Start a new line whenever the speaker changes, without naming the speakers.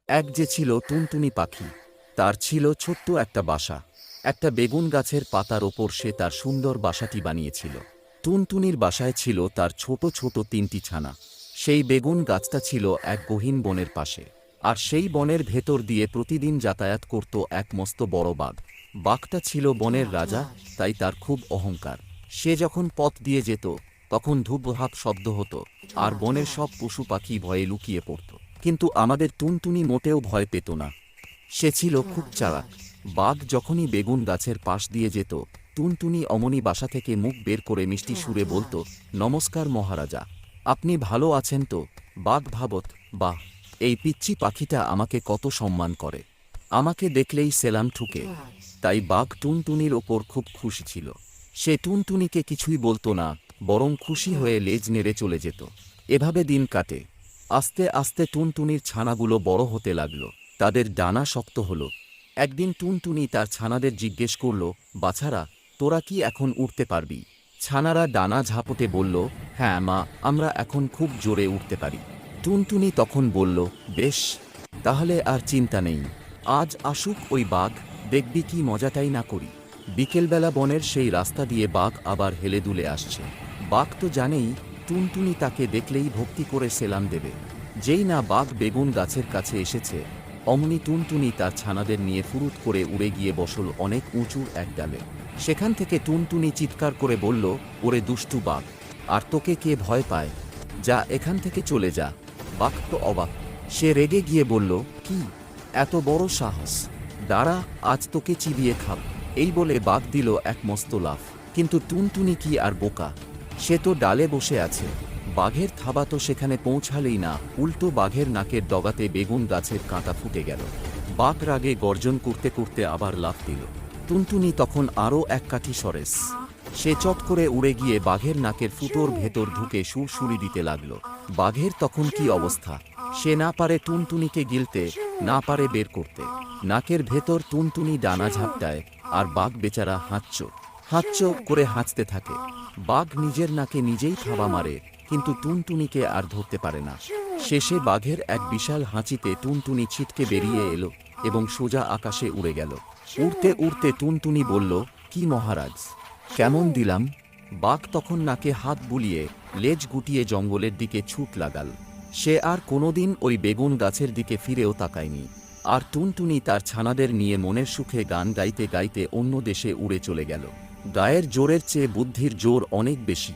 এক যে ছিল টুনটুনি পাখি, তার ছিল ছোট্ট একটা বাসা। একটা বেগুন গাছের পাতার ওপর সে তার সুন্দর বাসাটি বানিয়েছিল। টুনটুনির বাসায় ছিল তার ছোট ছোট 3টি ছানা। সেই বেগুন গাছটা ছিল এক গহীন বনের পাশে, আর সেই বনের ভেতর দিয়ে প্রতিদিন যাতায়াত করত এক মস্ত বড় বাঘ। বাঘটা ছিল বনের রাজা, তাই তার খুব অহংকার। সে যখন পথ দিয়ে যেত, তখন ধূপধাপ শব্দ হতো, আর বনের সব পশু পাখি ভয়ে লুকিয়ে পড়ত। কিন্তু আমাদের টুনটুনি মোটেও ভয় পেত না। সে ছিল খুব চালাক। বাঘ যখনই বেগুন গাছের পাশ দিয়ে যেত, টুনটুনি অমনি বাসা থেকে মুখ বের করে মিষ্টি সুরে বলতো, নমস্কার মহারাজা, আপনি ভালো আছেন তো? বাঘ ভাবত, বাহ, এই পিচ্চি পাখিটা আমাকে কত সম্মান করে, আমাকে দেখলেই সেলাম ঠুকে। তাই বাঘ টুনটুনির ওপর খুব খুশি ছিল। সে টুনটুনিকে কিছুই বলতো না, বরং খুশি হয়ে লেজ নেড়ে চলে যেত। এভাবে দিন কাটে। আস্তে আস্তে টুনটুনির ছানাগুলো বড় হতে লাগল, তাদের ডানা শক্ত হলো। একদিন টুনটুনি তার ছানাদের জিজ্ঞেস করল, বাছারা, তোরা কি এখন উঠতে পারবি? ছানারা ডানা ঝাপটে বলল, হ্যাঁ মা, আমরা এখন খুব জোরে উঠতে পারি। টুনটুনি তখন বলল, বেশ, তাহলে আর চিন্তা নেই। আজ আসুক ওই বাঘ, দেখবি কি মজাটাই না করি। বিকেলবেলা বনের সেই রাস্তা দিয়ে বাঘ আবার হেলে দুলে আসছে। বাঘ তো জানেই টুনটুনি তাকে দেখলেই ভক্তি করে সেলাম দেবে। যেই না বাঘ বেগুন গাছের কাছে এসেছে, অমনি টুনটুনি তার ছানাদের নিয়ে ফুরুত করে উড়ে গিয়ে বসল অনেক উঁচু এক ডালে। সেখান থেকে টুনটুনি চিৎকার করে বলল, ওরে দুষ্টু বাঘ, আর তোকে কে ভয় পায়? যা এখান থেকে চলে যা। বাঘ তো অবাক। সে রেগে গিয়ে বলল, কি, এত বড় সাহস? দাঁড়া, আজ তোকে চিবিয়ে খাব। এই বলে বাঘ দিল এক মস্ত লাফ। কিন্তু টুনটুনি কি আর বোকা, সে তো ডালে বসে আছে। বাঘের থাবা তো সেখানে পৌঁছালেই না, উল্টো বাঘের নাকের ডগাতে বেগুন গাছের কাঁটা ফুটে গেল। বাঘ রাগে গর্জন করতে করতে আবার লাফ দিল। টুনটুনি তখন আরও এক কাঠি সরেস। সে চট করে উড়ে গিয়ে বাঘের নাকের ফুটোর ভেতর ঢুকে সুরসুরি দিতে লাগল। বাঘের তখন কি অবস্থা! সে না পারে টুনটুনিকে গিলতে, না পারে বের করতে। নাকের ভেতর টুনটুনি ডানা ঝাপটায়, আর বাঘ বেচারা হাঁচো হাঁচো করে হাঁচতে থাকে। বাঘ নিজের নাকে নিজেই থাবা মারে, কিন্তু টুনটুনিকে আর ধরতে পারে না। শেষে বাঘের এক বিশাল হাঁচিতে টুনটুনি ছিটকে বেরিয়ে এলো এবং সোজা আকাশে উড়ে গেল। উড়তে উড়তে টুনটুনি বলল, কি মহারাজ, কেমন দিলাম? বাঘ তখন নাকে হাত বুলিয়ে লেজ গুটিয়ে জঙ্গলের দিকে ছুট লাগাল। সে আর কোনোদিন ওই বেগুন গাছের দিকে ফিরেও তাকায়নি। আর টুনটুনি তার ছানাদের নিয়ে মনের সুখে গান গাইতে গাইতে অন্য দেশে উড়ে চলে গেল। গায়ের জোরের চেয়ে বুদ্ধির জোর অনেক বেশি।